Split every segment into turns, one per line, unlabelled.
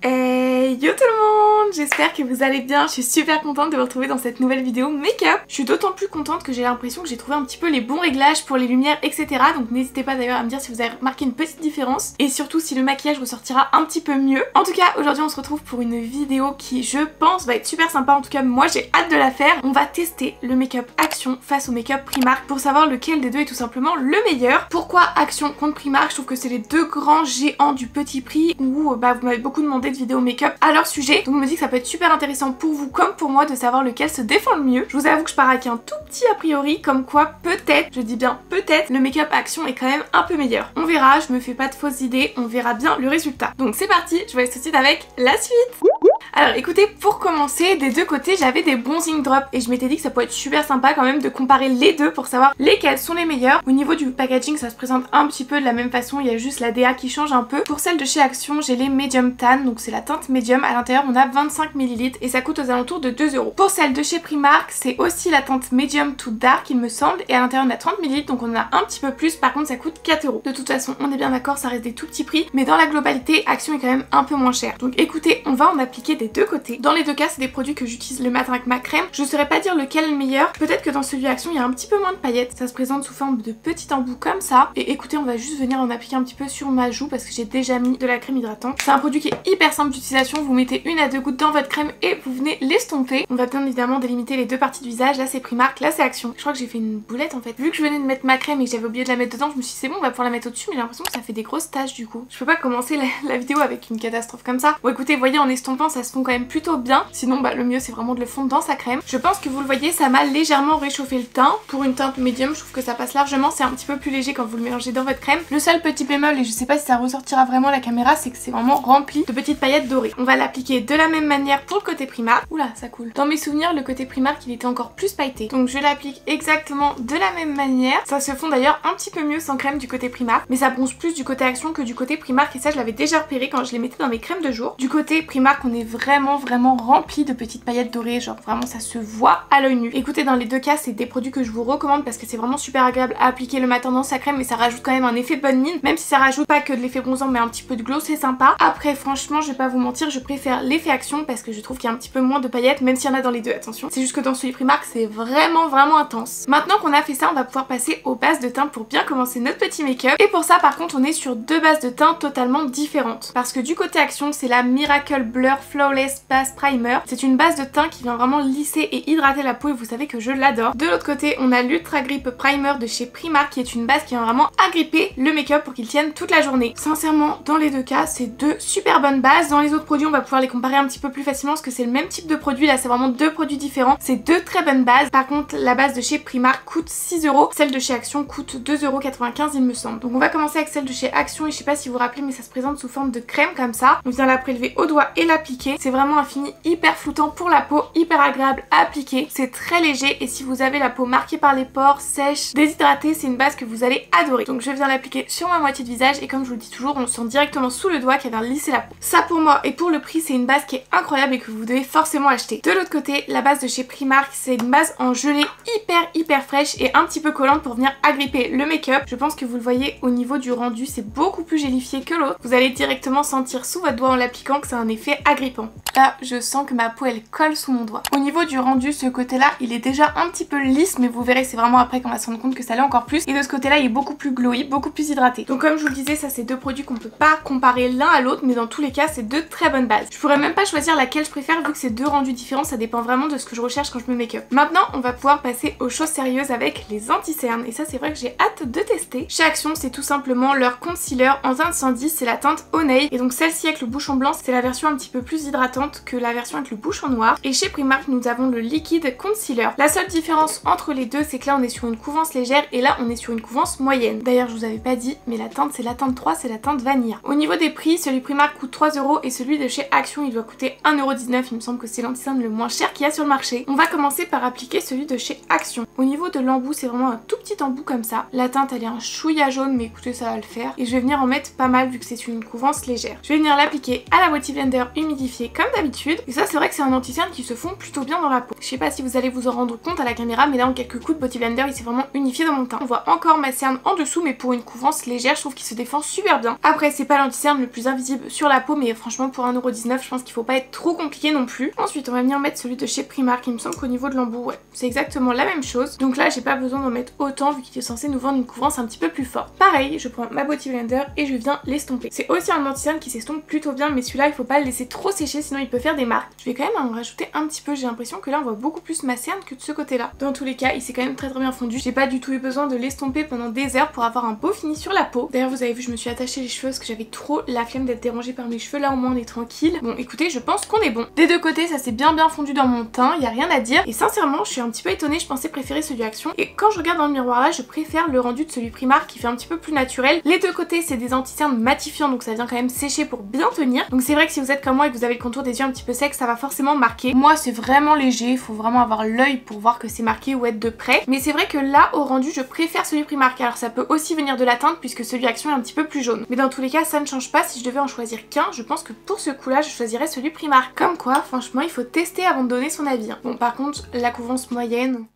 Hey yo tout le monde, j'espère que vous allez bien, je suis super contente de vous retrouver dans cette nouvelle vidéo make-up. Je suis d'autant plus contente que j'ai l'impression que j'ai trouvé un petit peu les bons réglages pour les lumières etc. Donc n'hésitez pas d'ailleurs à me dire si vous avez remarqué une petite différence et surtout si le maquillage ressortira un petit peu mieux. En tout cas aujourd'hui on se retrouve pour une vidéo qui je pense va être super sympa, en tout cas moi j'ai hâte de la faire. On va tester le make-up Action face au make-up Primark pour savoir lequel des deux est tout simplement le meilleur. Pourquoi Action contre Primark? Je trouve que c'est les deux grands géants du petit prix où vous m'avez beaucoup demandé de vidéos make-up à leur sujet, donc je me dis que ça peut être super intéressant pour vous comme pour moi de savoir lequel se défend le mieux. Je vous avoue que je pars avec un tout petit a priori comme quoi peut-être, je dis bien peut-être, le make-up Action est quand même un peu meilleur. On verra, je me fais pas de fausses idées, on verra bien le résultat. Donc c'est parti, je vous laisse tout de suite avec la suite. Alors écoutez, pour commencer, des deux côtés j'avais des bronzing drops et je m'étais dit que ça pourrait être super sympa quand même de comparer les deux pour savoir lesquels sont les meilleurs. Au niveau du packaging ça se présente un petit peu de la même façon, il y a juste la DA qui change un peu. Pour celle de chez Action j'ai les medium tan, donc c'est la teinte medium, à l'intérieur on a 25 ml et ça coûte aux alentours de 2 €. Pour celle de chez Primark c'est aussi la teinte medium to dark il me semble, et à l'intérieur on a 30 ml donc on en a un petit peu plus, par contre ça coûte 4 €. De toute façon on est bien d'accord, ça reste des tout petits prix, mais dans la globalité Action est quand même un peu moins cher. Donc écoutez, on va en appliquer des deux côtés. Dans les deux cas c'est des produits que j'utilise le matin avec ma crème. Je saurais pas dire lequel est le meilleur, peut-être que dans celui Action il y a un petit peu moins de paillettes, ça se présente sous forme de petits embouts comme ça. Et écoutez, on va juste venir en appliquer un petit peu sur ma joue parce que j'ai déjà mis de la crème hydratante. C'est un produit qui est hyper simple d'utilisation, vous mettez 1 à 2 gouttes dans votre crème et vous venez l'estomper. On va bien évidemment délimiter les deux parties du visage, là c'est Primark, là c'est Action. Je crois que j'ai fait une boulette en fait. Vu que je venais de mettre ma crème et que j'avais oublié de la mettre dedans, je me suis dit c'est bon, on va pouvoir la mettre au-dessus, mais j'ai l'impression que ça fait des grosses taches du coup. Je peux pas commencer la vidéo avec une catastrophe comme ça. Bon écoutez, vous voyez, en estompant ça se fond quand même plutôt bien, sinon bah le mieux c'est vraiment de le fondre dans sa crème. Je pense que vous le voyez, ça m'a légèrement réchauffé le teint. Pour une teinte médium je trouve que ça passe largement, c'est un petit peu plus léger quand vous le mélangez dans votre crème. Le seul petit bémol, et je sais pas si ça ressortira vraiment à la caméra, c'est que c'est vraiment rempli de petites paillettes dorées. On va l'appliquer de la même manière pour le côté Primark. Oula, ça coule. Dans mes souvenirs, le côté Primark il était encore plus pailleté, donc je l'applique exactement de la même manière. Ça se fond d'ailleurs un petit peu mieux sans crème du côté Primark, mais ça bronze plus du côté Action que du côté Primark, et ça je l'avais déjà repéré quand je les mettais dans mes crèmes de jour. Du côté Primark on est vraiment rempli de petites paillettes dorées, genre vraiment ça se voit à l'œil nu. Écoutez, dans les deux cas c'est des produits que je vous recommande parce que c'est vraiment super agréable à appliquer le matin dans sa crème, et ça rajoute quand même un effet bonne mine, même si ça rajoute pas que de l'effet bronzant mais un petit peu de glow, c'est sympa. Après franchement je vais pas vous mentir, je préfère l'effet Action parce que je trouve qu'il y a un petit peu moins de paillettes, même s'il y en a dans les deux, attention. C'est juste que dans celui Primark c'est vraiment intense. Maintenant qu'on a fait ça, on va pouvoir passer aux bases de teint pour bien commencer notre petit make-up. Et pour ça par contre on est sur deux bases de teint totalement différentes, parce que du côté Action c'est la Miracle Blur Flawless Base Primer. C'est une base de teint qui vient vraiment lisser et hydrater la peau et vous savez que je l'adore. De l'autre côté on a l'Ultra Grip Primer de chez Primark qui est une base qui vient vraiment agripper le make-up pour qu'il tienne toute la journée. Sincèrement dans les deux cas c'est deux super bonnes bases. Dans les autres produits on va pouvoir les comparer un petit peu plus facilement parce que c'est le même type de produit, là c'est vraiment deux produits différents. C'est deux très bonnes bases. Par contre la base de chez Primark coûte 6 €, celle de chez Action coûte 2,95 € il me semble. Donc on va commencer avec celle de chez Action, et je sais pas si vous vous rappelez mais ça se présente sous forme de crème comme ça. On vient la prélever au doigt et l'appliquer. C'est vraiment un fini hyper floutant pour la peau, hyper agréable à appliquer. C'est très léger et si vous avez la peau marquée par les pores, sèche, déshydratée, c'est une base que vous allez adorer. Donc je viens l'appliquer sur ma moitié de visage et comme je vous le dis toujours, on sent directement sous le doigt qu'elle vient lisser la peau. Ça pour moi et pour le prix c'est une base qui est incroyable et que vous devez forcément acheter. De l'autre côté, la base de chez Primark c'est une base en gelée hyper fraîche et un petit peu collante pour venir agripper le make-up. Je pense que vous le voyez au niveau du rendu, c'est beaucoup plus gélifié que l'autre. Vous allez directement sentir sous votre doigt en l'appliquant que c'est un effet agrippant. Là je sens que ma peau elle colle sous mon doigt. Au niveau du rendu, ce côté là il est déjà un petit peu lisse, mais vous verrez c'est vraiment après qu'on va se rendre compte que ça l'est encore plus, et de ce côté là il est beaucoup plus glowy, beaucoup plus hydraté. Donc comme je vous le disais, ça c'est deux produits qu'on peut pas comparer l'un à l'autre, mais dans tous les cas c'est deux très bonnes bases. Je pourrais même pas choisir laquelle je préfère vu que c'est deux rendus différents, ça dépend vraiment de ce que je recherche quand je me make up. Maintenant on va pouvoir passer aux choses sérieuses avec les anti-cernes, et ça c'est vrai que j'ai hâte de tester. Chez Action c'est tout simplement leur concealer en teinte 110, c'est la teinte Honey, et donc celle-ci avec le bouchon blanc c'est la version un petit peu plus hydratante que la version avec le bouchon noir. Et chez Primark nous avons le liquide concealer. La seule différence entre les deux c'est que là on est sur une couvance légère et là on est sur une couvance moyenne. D'ailleurs je vous avais pas dit mais la teinte c'est la teinte 3, c'est la teinte vanilla. Au niveau des prix, celui Primark coûte 3 € et celui de chez Action il doit coûter 1,19 €. Il me semble que c'est l'anti-cerne le moins cher qu'il y a sur le marché. On va commencer par appliquer celui de chez Action. Au niveau de l'embout c'est vraiment un tout petit embout comme ça. La teinte elle est un chouïa jaune mais écoutez ça va le faire. Et je vais venir en mettre pas mal vu que c'est une couvance légère. Je vais venir l'appliquer à la Beauty Blender humidifiée appliquer comme d'habitude. Et ça c'est vrai que c'est un anti-cerne qui se fond plutôt bien dans la peau. Je sais pas si vous allez vous en rendre compte à la caméra, mais là en quelques coups de Beauty Blender il s'est vraiment unifié dans mon teint. On voit encore ma cerne en dessous, mais pour une couvrance légère, je trouve qu'il se défend super bien. Après c'est pas l'anti-cerne le plus invisible sur la peau, mais franchement pour 1,19€ je pense qu'il faut pas être trop compliqué non plus. Ensuite on va venir mettre celui de chez Primark. Il me semble qu'au niveau de l'embout, ouais, c'est exactement la même chose. Donc là j'ai pas besoin d'en mettre autant vu qu'il est censé nous vendre une couvrance un petit peu plus forte. Pareil, je prends ma Beauty Blender et je viens l'estomper. C'est aussi un anti-cerne qui s'estompe plutôt bien, mais celui-là il faut pas le laisser trop sécher sinon il peut faire des marques. Je vais quand même en rajouter un petit peu, j'ai l'impression que là on voit beaucoup plus ma cerne que de ce côté là. Dans tous les cas il s'est quand même très bien fondu. J'ai pas du tout eu besoin de l'estomper pendant des heures pour avoir un beau fini sur la peau. D'ailleurs vous avez vu je me suis attachée les cheveux parce que j'avais trop la flemme d'être dérangée par mes cheveux. Là au moins on est tranquille. Bon écoutez, je pense qu'on est bon. Des deux côtés ça s'est bien fondu dans mon teint, y a rien à dire. Et sincèrement je suis un petit peu étonnée, je pensais préférer celui Action. Et quand je regarde dans le miroir là, je préfère le rendu de celui Primark qui fait un petit peu plus naturel. Les deux côtés c'est des anti-cernes matifiants, donc ça vient quand même sécher pour bien tenir. Donc c'est vrai que si vous êtes comme moi et que vous avez le contour des yeux un petit peu sec, ça va forcément marquer. Moi c'est vraiment léger, il faut vraiment avoir l'œil pour voir que c'est marqué ou être de près. Mais c'est vrai que là au rendu je préfère celui Primark. Alors ça peut aussi venir de la teinte puisque celui Action est un petit peu plus jaune. Mais dans tous les cas ça ne change pas. Si je devais en choisir qu'un, je pense que pour ce coup là je choisirais celui Primark. Comme quoi franchement il faut tester avant de donner son avis. Bon par contre la couvrance moyenne,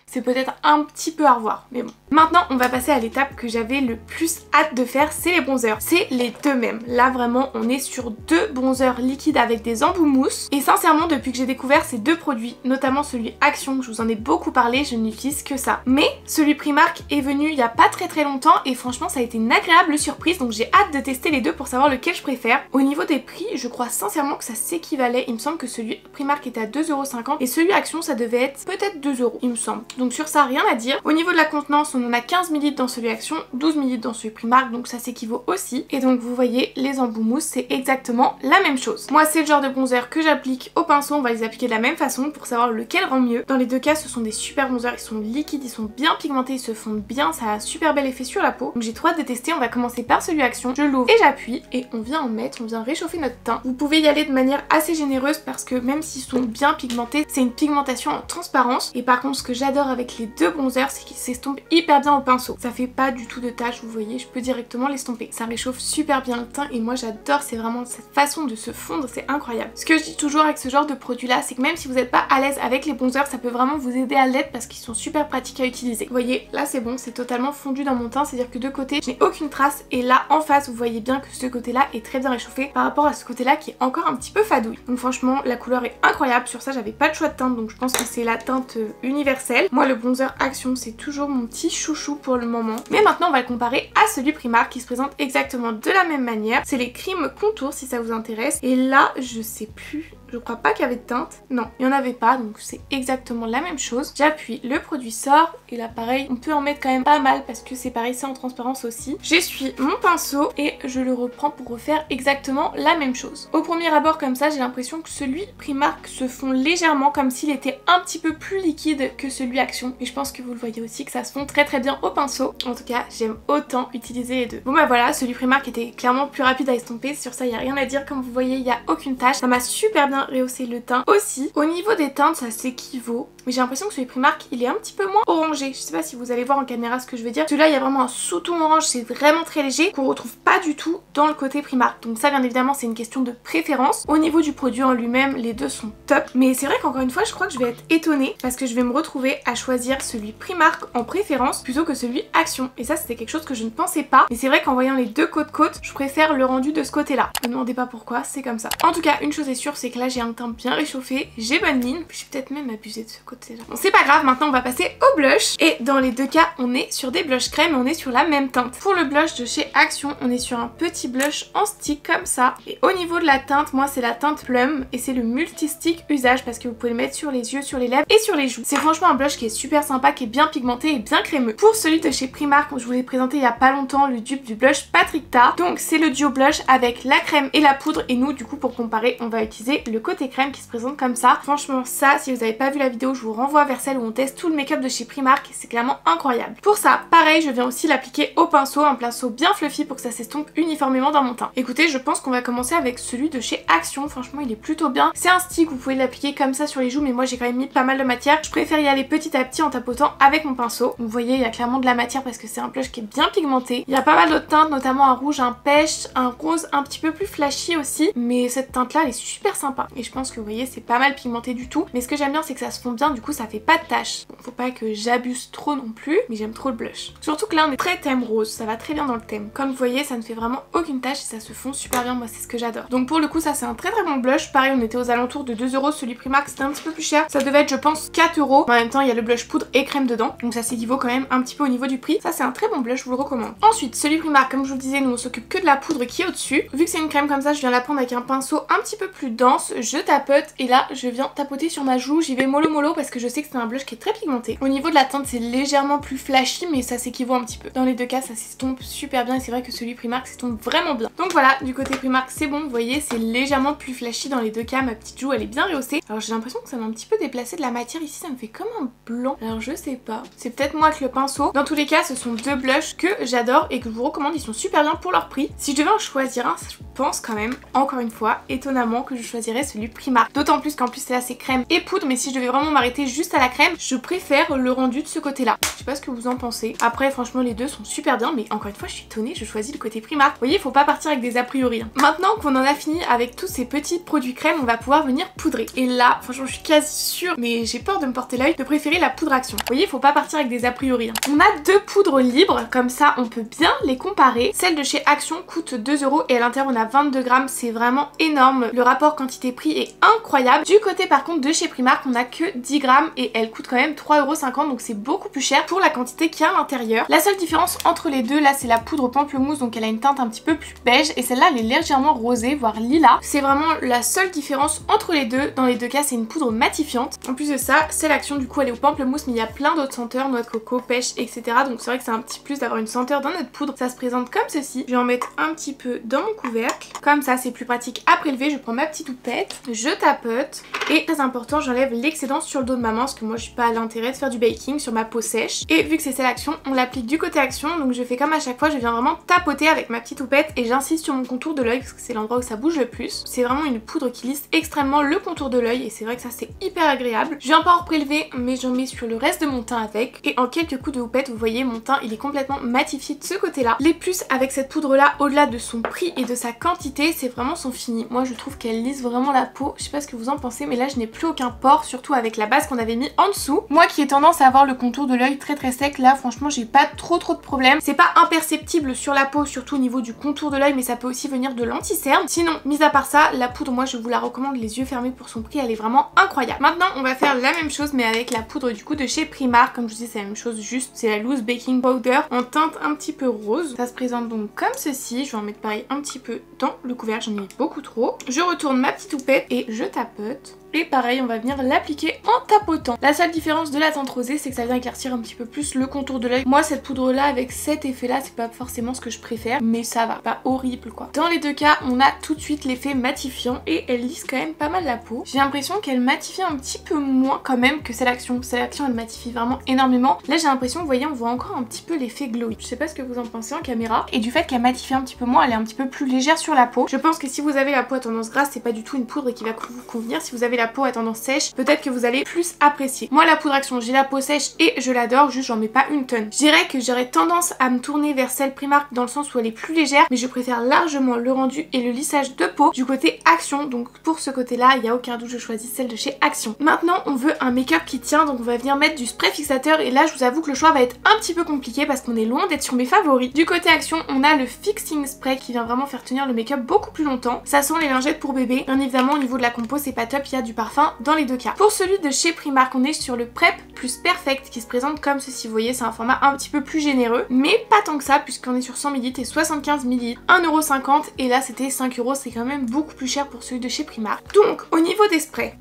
c'est peut-être un petit peu à revoir, mais bon. Maintenant, on va passer à l'étape que j'avais le plus hâte de faire, c'est les bronzers. C'est les deux mêmes. Là, vraiment, on est sur deux bronzers liquides avec des embouts mousse. Et sincèrement, depuis que j'ai découvert ces deux produits, notamment celui Action, que je vous en ai beaucoup parlé, je n'utilise que ça. Mais celui Primark est venu il y a pas très longtemps et franchement, ça a été une agréable surprise. Donc j'ai hâte de tester les deux pour savoir lequel je préfère. Au niveau des prix, je crois sincèrement que ça s'équivalait. Il me semble que celui Primark était à 2,50€ et celui Action, ça devait être peut-être 2€, il me semble. Donc sur ça, rien à dire. Au niveau de la contenance, on en a 15 ml dans celui Action, 12 ml dans celui Primark, donc ça s'équivaut aussi. Et donc vous voyez, les embouts mousse, c'est exactement la même chose. Moi, c'est le genre de bronzer que j'applique au pinceau, on va les appliquer de la même façon pour savoir lequel rend mieux. Dans les deux cas, ce sont des super bronzers, ils sont liquides, ils sont bien pigmentés, ils se fondent bien, ça a un super bel effet sur la peau. Donc j'ai trop hâte de tester, on va commencer par celui Action. Je l'ouvre et j'appuie et on vient en mettre, on vient réchauffer notre teint. Vous pouvez y aller de manière assez généreuse parce que même s'ils sont bien pigmentés, c'est une pigmentation en transparence. Et par contre, ce que j'adore avec les deux bronzers, c'est qu'ils s'estompent hyper bien au pinceau. Ça fait pas du tout de taches, vous voyez, je peux directement l'estomper. Ça réchauffe super bien le teint et moi j'adore, c'est vraiment cette façon de se fondre, c'est incroyable. Ce que je dis toujours avec ce genre de produit là, c'est que même si vous n'êtes pas à l'aise avec les bronzers, ça peut vraiment vous aider à l'être parce qu'ils sont super pratiques à utiliser. Vous voyez, là c'est bon, c'est totalement fondu dans mon teint, c'est à dire que de côté je n'ai aucune trace et là en face vous voyez bien que ce côté là est très bien réchauffé par rapport à ce côté là qui est encore un petit peu fadouille. Donc franchement la couleur est incroyable, sur ça j'avais pas de choix de teinte donc je pense que c'est la teinte universelle. Moi le bronzer Action c'est toujours mon petit chouchou pour le moment. Mais maintenant on va le comparer à celui Primark qui se présente exactement de la même manière. C'est les Cream Contour si ça vous intéresse. Et là je sais plus, je crois pas qu'il y avait de teinte. Non, il n'y en avait pas, donc c'est exactement la même chose. J'appuie, le produit sort, et là pareil, on peut en mettre quand même pas mal parce que c'est pareil, c'est en transparence aussi. J'essuie mon pinceau et je le reprends pour refaire exactement la même chose. Au premier abord comme ça, j'ai l'impression que celui Primark se fond légèrement comme s'il était un petit peu plus liquide que celui Action. Et je pense que vous le voyez aussi que ça se fond très bien au pinceau. En tout cas, j'aime autant utiliser les deux. Bon bah voilà, celui Primark était clairement plus rapide à estomper. Sur ça, il n'y a rien à dire. Comme vous voyez, il n'y a aucune tache. Ça m'a super bien rehausser le teint aussi. Au niveau des teintes, ça s'équivaut. Mais j'ai l'impression que celui Primark, il est un petit peu moins orangé. Je sais pas si vous allez voir en caméra ce que je veux dire. Celui-là, il y a vraiment un sous-ton orange, c'est vraiment très léger, qu'on retrouve pas du tout dans le côté Primark. Donc ça, bien évidemment, c'est une question de préférence. Au niveau du produit en lui-même, les deux sont top. Mais c'est vrai qu'encore une fois, je crois que je vais être étonnée parce que je vais me retrouver à choisir celui Primark en préférence plutôt que celui Action. Et ça, c'était quelque chose que je ne pensais pas. Mais c'est vrai qu'en voyant les deux côte-côte, je préfère le rendu de ce côté-là. Ne me demandez pas pourquoi, c'est comme ça. En tout cas, une chose est sûre, c'est que là, j'ai un teint bien réchauffé, j'ai bonne mine. J'ai peut-être même abusé de ce côté-là. Bon, c'est pas grave, maintenant on va passer au blush. Et dans les deux cas, on est sur des blushs crème, on est sur la même teinte. Pour le blush de chez Action, on est sur un petit blush en stick comme ça. Et au niveau de la teinte, moi c'est la teinte Plum et c'est le multi-stick usage parce que vous pouvez le mettre sur les yeux, sur les lèvres et sur les joues. C'est franchement un blush qui est super sympa, qui est bien pigmenté et bien crémeux. Pour celui de chez Primark, je vous l'ai présenté il y a pas longtemps, le dupe du blush Patrick Ta. Donc c'est le duo blush avec la crème et la poudre et nous du coup pour comparer, on va utiliser le côté crème qui se présente comme ça. Franchement ça, si vous n'avez pas vu la vidéo, je vous renvoie vers celle où on teste tout le make-up de chez Primark, c'est clairement incroyable. Pour ça, pareil, je viens aussi l'appliquer au pinceau, un pinceau bien fluffy pour que ça s'estompe uniformément dans mon teint. Écoutez, je pense qu'on va commencer avec celui de chez Action, franchement il est plutôt bien. C'est un stick, vous pouvez l'appliquer comme ça sur les joues, mais moi j'ai quand même mis pas mal de matière. Je préfère y aller petit petit à petit en tapotant avec mon pinceau. Vous voyez, il y a clairement de la matière parce que c'est un blush qui est bien pigmenté. Il y a pas mal d'autres teintes, notamment un rouge, un pêche, un rose un petit peu plus flashy aussi, mais cette teinte là elle est super sympa et je pense que vous voyez c'est pas mal pigmenté du tout, mais ce que j'aime bien c'est que ça se fond bien, du coup ça fait pas de taches. Bon, faut pas que j'abuse trop non plus, mais j'aime trop le blush. Surtout que là on est très thème rose, ça va très bien dans le thème. Comme vous voyez ça ne fait vraiment aucune tache et ça se fond super bien, moi c'est ce que j'adore. Donc pour le coup ça c'est un très bon blush. Pareil on était aux alentours de 2 €, celui Primark c'était un petit peu plus cher, ça devait être je pense 4 €. En même temps il y a le blush poudre et crème dedans, donc ça s'équivaut quand même un petit peu au niveau du prix. Ça c'est un très bon blush, je vous le recommande. Ensuite celui Primark, comme je vous le disais, nous on s'occupe que de la poudre qui est au-dessus. Vu que c'est une crème comme ça, je viens la prendre avec un pinceau un petit peu plus dense, je tapote et là je viens tapoter sur ma joue. J'y vais mollo parce que je sais que c'est un blush qui est très pigmenté. Au niveau de la teinte c'est légèrement plus flashy, mais ça s'équivaut un petit peu. Dans les deux cas ça s'estompe super bien et c'est vrai que celui Primark s'estompe vraiment bien. Donc voilà, du côté Primark c'est bon, vous voyez c'est légèrement plus flashy dans les deux cas. Ma petite joue elle est bien rehaussée. Alors j'ai l'impression que ça m'a un petit peu déplacé de la matière ici, ça me fait comme un blanc. Alors je sais pas, c'est peut-être moi avec le pinceau. Dans tous les cas ce sont deux blushs que j'adore et que je vous recommande, ils sont super bien pour leur prix. Si je devais en choisir un, je pense quand même, encore une fois, étonnamment que je choisirais celui Primark. D'autant plus qu'en plus là c'est crème et poudre, mais si je devais vraiment m'arrêter juste à la crème, je préfère le rendu de ce côté là. Je sais pas ce que vous en pensez. Après franchement les deux sont super bien, mais encore une fois je suis étonnée, je choisis le côté Primark. Vous voyez, il faut pas partir avec des a priori. Hein. Maintenant qu'on en a fini avec tous ces petits produits crème, on va pouvoir venir poudrer. Et là, franchement je suis quasi sûre, mais j'ai peur de me porter l'œil, de préférer la poudre Action. Vous voyez, il faut pas partir avec des a priori. Hein. On a deux poudres libres, comme ça on peut bien les comparer. Celle de chez Action coûte 2 € et à l'intérieur on a 22 grammes, c'est vraiment énorme. Le rapport quantité-prix est incroyable. Du côté par contre de chez Primark, on a que 10 grammes et elle coûte quand même 3,50 €, donc c'est beaucoup plus cher pour la quantité qu'il y a à l'intérieur. La seule différence entre les deux, là c'est la poudre pamplemousse, donc elle a une teinte un petit peu plus beige et celle-là elle est légèrement rosée, voire lilas. C'est vraiment la seule différence entre les deux. Dans les deux cas c'est une poudre matifiante. En plus de ça, c'est l'Action, du coup elle est au pamplemousse, mais il y a plein d'autres senteurs, noix de coco, pêche, etc. Donc c'est vrai que c'est un petit plus d'avoir une senteur dans notre poudre. Ça se présente comme ceci. Je vais en mettre un petit peu dans mon couvercle. Comme ça c'est plus pratique à prélever. Je prends ma petite houppette, je tapote et très important, j'enlève l'excédent sur le dos de ma main parce que moi je suis pas à l'intérêt de faire du baking sur ma peau sèche. Et vu que c'est celle Action, on l'applique du côté Action, donc je fais comme à chaque fois, je viens vraiment tapoter avec ma petite houppette et j'insiste sur mon contour de l'œil parce que c'est l'endroit où ça bouge le plus. C'est vraiment une poudre qui lisse extrêmement le contour de l'œil et c'est vrai que ça c'est hyper agréable. Je viens pas en prélever, mais j'en mets sur le reste de mon teint avec et en quelques coups de houppette, vous voyez mon teint il est complètement matifié de ce côté là. Les plus avec cette poudre là, au-delà de son prix et de sa quantité, c'est vraiment son fini. Moi je trouve qu'elle lisse vraiment la peau, je sais pas ce que vous en pensez, mais là je n'ai plus aucun pore, surtout avec la base qu'on avait mis en dessous. Moi qui ai tendance à avoir le contour de l'œil très sec, là franchement j'ai pas trop de problèmes. C'est pas imperceptible sur la peau, surtout au niveau du contour de l'œil, mais ça peut aussi venir de l'anti-cerne. Sinon, mis à part ça, la poudre moi je vous la recommande les yeux fermés pour son prix, elle est vraiment incroyable. Maintenant on va faire la même chose mais avec la poudre du coup de chez Primark. Comme je vous dis c'est la même chose, juste c'est la loose baking powder en teinte un petit peu rose. Ça se présente donc comme ceci. Je vais en mettre pareil un petit peu dans le couvercle, j'en ai mis beaucoup trop. Je retourne ma petite houppette et je tapote. Et pareil, on va venir l'appliquer en tapotant. La seule différence de la teinte rosée, c'est que ça vient éclaircir un petit peu plus le contour de l'œil. Moi, cette poudre-là, avec cet effet-là, c'est pas forcément ce que je préfère, mais ça va, pas horrible quoi. Dans les deux cas, on a tout de suite l'effet matifiant et elle lisse quand même pas mal la peau. J'ai l'impression qu'elle matifie un petit peu moins quand même que celle Action. Celle Action, elle matifie vraiment énormément. Là, j'ai l'impression, vous voyez, on voit encore un petit peu l'effet glowy. Je sais pas ce que vous en pensez en caméra. Et du fait qu'elle matifie un petit peu moins, elle est un petit peu plus légère sur la peau. Je pense que si vous avez la peau à tendance grasse, c'est pas du tout une poudre qui va vous convenir. Si vous avez la peau à tendance sèche, peut-être que vous allez plus apprécier. Moi la poudre Action, j'ai la peau sèche et je l'adore, juste j'en mets pas une tonne. Je dirais que j'aurais tendance à me tourner vers celle Primark dans le sens où elle est plus légère, mais je préfère largement le rendu et le lissage de peau du côté Action. Donc pour ce côté là, il n'y a aucun doute, je choisis celle de chez Action. Maintenant on veut un make-up qui tient, donc on va venir mettre du spray fixateur et là je vous avoue que le choix va être un petit peu compliqué parce qu'on est loin d'être sur mes favoris. Du côté Action, on a le fixing spray qui vient vraiment faire tenir le make-up beaucoup plus longtemps. Ça sent les lingettes pour bébé. Bien évidemment au niveau de la compo c'est pas top, il y a du parfum dans les deux cas. Pour celui de chez Primark, on est sur le Prep plus Perfect qui se présente comme ceci. Vous voyez, c'est un format un petit peu plus généreux, mais pas tant que ça puisqu'on est sur 100 ml et 75 ml, 1,50 € et là c'était 5 €, c'est quand même beaucoup plus cher pour celui de chez Primark. Donc au niveau des sprays,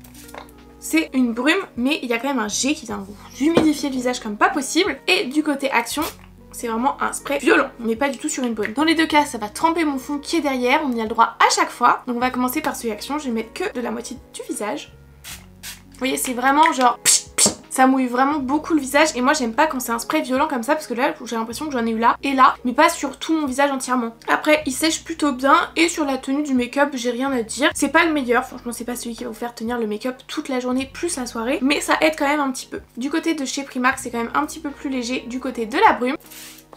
c'est une brume, mais il y a quand même un jet qui vient vous humidifier le visage comme pas possible. Et du côté Action, c'est vraiment un spray violent, on n'est pas du tout sur une brume. Dans les deux cas, ça va tremper mon fond qui est derrière, on y a le droit à chaque fois. Donc on va commencer par celui Action, je vais mettre que de la moitié du visage. Vous voyez, c'est vraiment genre... Ça mouille vraiment beaucoup le visage et moi j'aime pas quand c'est un spray violent comme ça parce que là j'ai l'impression que j'en ai eu là et là, mais pas sur tout mon visage entièrement. Après il sèche plutôt bien et sur la tenue du make-up j'ai rien à dire. C'est pas le meilleur, franchement c'est pas celui qui va vous faire tenir le make-up toute la journée plus la soirée, mais ça aide quand même un petit peu. Du côté de chez Primark c'est quand même un petit peu plus léger. Du côté de la brume,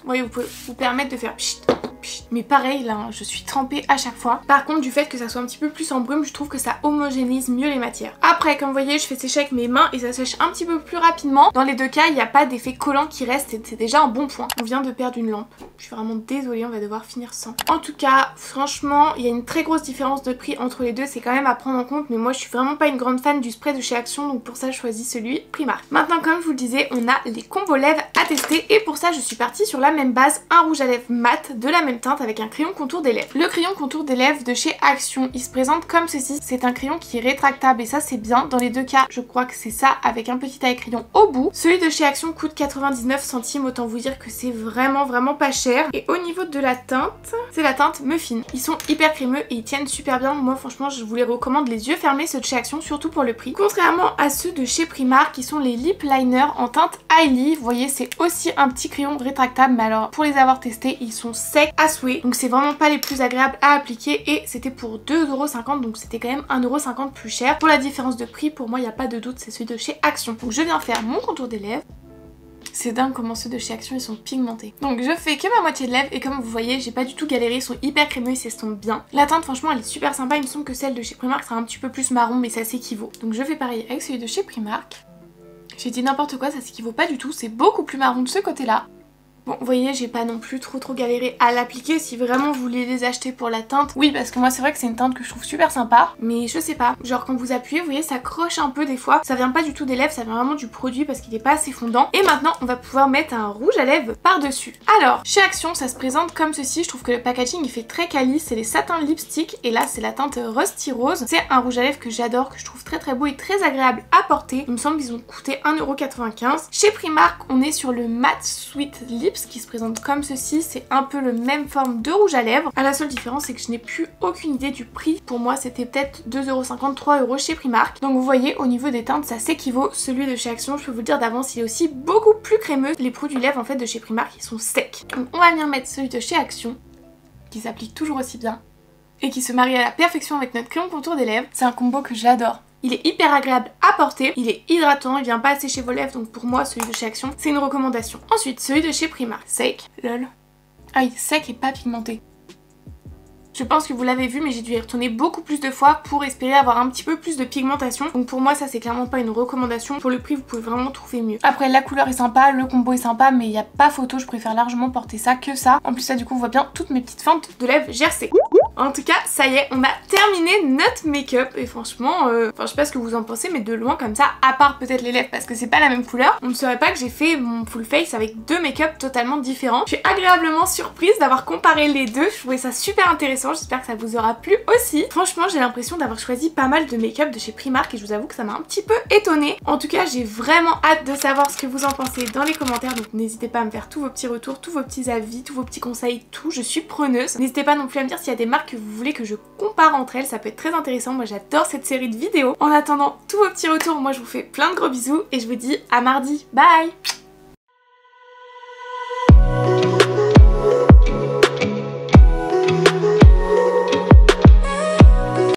oui, vous pouvez vous permettre de faire pchit, pchit. Mais pareil là, je suis trempée à chaque fois. Par contre du fait que ça soit un petit peu plus en brume, je trouve que ça homogénise mieux les matières. Après comme vous voyez, je fais sécher avec mes mains et ça sèche un petit peu plus rapidement. Dans les deux cas, il n'y a pas d'effet collant qui reste et c'est déjà un bon point. On vient de perdre une lampe. Je suis vraiment désolée, on va devoir finir sans. En tout cas, franchement, il y a une très grosse différence de prix entre les deux. C'est quand même à prendre en compte, mais moi je suis vraiment pas une grande fan du spray de chez Action, donc pour ça je choisis celui Primark. Maintenant comme je vous le disais, on a les combos lèvres à tester et pour ça je suis partie sur la même base, un rouge à lèvres mat de la même teinte avec un crayon contour des lèvres. Le crayon contour des lèvres de chez Action, il se présente comme ceci. C'est un crayon qui est rétractable et ça c'est bien. Dans les deux cas, je crois que c'est ça avec un petit taille crayon au bout. Celui de chez Action coûte 99 centimes, autant vous dire que c'est vraiment pas cher. Et au niveau de la teinte, c'est la teinte Muffin. Ils sont hyper crémeux et ils tiennent super bien. Moi franchement, je vous les recommande les yeux fermés, ceux de chez Action, surtout pour le prix. Contrairement à ceux de chez Primark qui sont les lip liners en teinte Hailey. Vous voyez, c'est aussi un petit crayon rétractable, mais alors pour les avoir testés, ils sont secs à souhait. Donc c'est vraiment pas les plus agréables à appliquer et c'était pour 2,50 €, donc c'était quand même 1,50 € plus cher. Pour la différence de prix, pour moi il n'y a pas de doute, c'est celui de chez Action. Donc je viens faire mon contour des lèvres. C'est dingue comment ceux de chez Action ils sont pigmentés. Donc je fais que ma moitié de lèvres et comme vous voyez j'ai pas du tout galéré, ils sont hyper crémeux, ils s'estompent bien. La teinte franchement elle est super sympa, il me semble que celle de chez Primark sera un petit peu plus marron mais ça s'équivaut. Donc je fais pareil avec celui de chez Primark. J'ai dit n'importe quoi, ça s'équivaut pas du tout, c'est beaucoup plus marron de ce côté là. Bon, vous voyez, j'ai pas non plus trop galéré à l'appliquer. Si vraiment vous voulez les acheter pour la teinte, oui, parce que moi c'est vrai que c'est une teinte que je trouve super sympa, mais je sais pas, genre quand vous appuyez, vous voyez, ça croche un peu des fois. Ça vient pas du tout des lèvres, ça vient vraiment du produit parce qu'il est pas assez fondant. Et maintenant, on va pouvoir mettre un rouge à lèvres par-dessus. Alors, chez Action, ça se présente comme ceci. Je trouve que le packaging il fait très quali, c'est les satin lipstick et là c'est la teinte Rusty Rose. C'est un rouge à lèvres que j'adore, que je trouve très beau et très agréable à porter. Il me semble qu'ils ont coûté 1,95 €. Chez Primark, on est sur le Matte Sweet Lips qui se présente comme ceci, c'est un peu le même forme de rouge à lèvres. La seule différence c'est que je n'ai plus aucune idée du prix. Pour moi c'était peut-être 2,50 €, 3 € chez Primark. Donc vous voyez au niveau des teintes ça s'équivaut. Celui de chez Action, je peux vous le dire d'avance, il est aussi beaucoup plus crémeux. Les produits lèvres en fait de chez Primark ils sont secs. Donc on va venir mettre celui de chez Action qui s'applique toujours aussi bien et qui se marie à la perfection avec notre crayon contour des lèvres. C'est un combo que j'adore. Il est hyper agréable à porter, il est hydratant, il vient pas assécher vos lèvres, donc pour moi celui de chez Action c'est une recommandation. Ensuite celui de chez Primark, sec, lol. Ah oui, sec et pas pigmenté. Je pense que vous l'avez vu mais j'ai dû y retourner beaucoup plus de fois pour espérer avoir un petit peu plus de pigmentation. Donc pour moi ça c'est clairement pas une recommandation. Pour le prix vous pouvez vraiment trouver mieux. Après la couleur est sympa, le combo est sympa mais il n'y a pas photo, je préfère largement porter ça que ça. En plus là du coup on voit bien toutes mes petites fentes de lèvres gercées. En tout cas ça y est, on a terminé notre make-up et franchement, je sais pas ce que vous en pensez mais de loin comme ça, à part peut-être les lèvres parce que c'est pas la même couleur, on ne saurait pas que j'ai fait mon full face avec deux make-up totalement différents. Je suis agréablement surprise d'avoir comparé les deux, je trouvais ça super intéressant. J'espère que ça vous aura plu aussi. Franchement j'ai l'impression d'avoir choisi pas mal de make-up de chez Primark et je vous avoue que ça m'a un petit peu étonnée. En tout cas j'ai vraiment hâte de savoir ce que vous en pensez dans les commentaires, donc n'hésitez pas à me faire tous vos petits retours, tous vos petits avis, tous vos petits conseils, tout, je suis preneuse. N'hésitez pas non plus à me dire s'il y a des marques que vous voulez que je compare entre elles, ça peut être très intéressant, moi j'adore cette série de vidéos. En attendant tous vos petits retours, moi je vous fais plein de gros bisous et je vous dis à mardi, bye.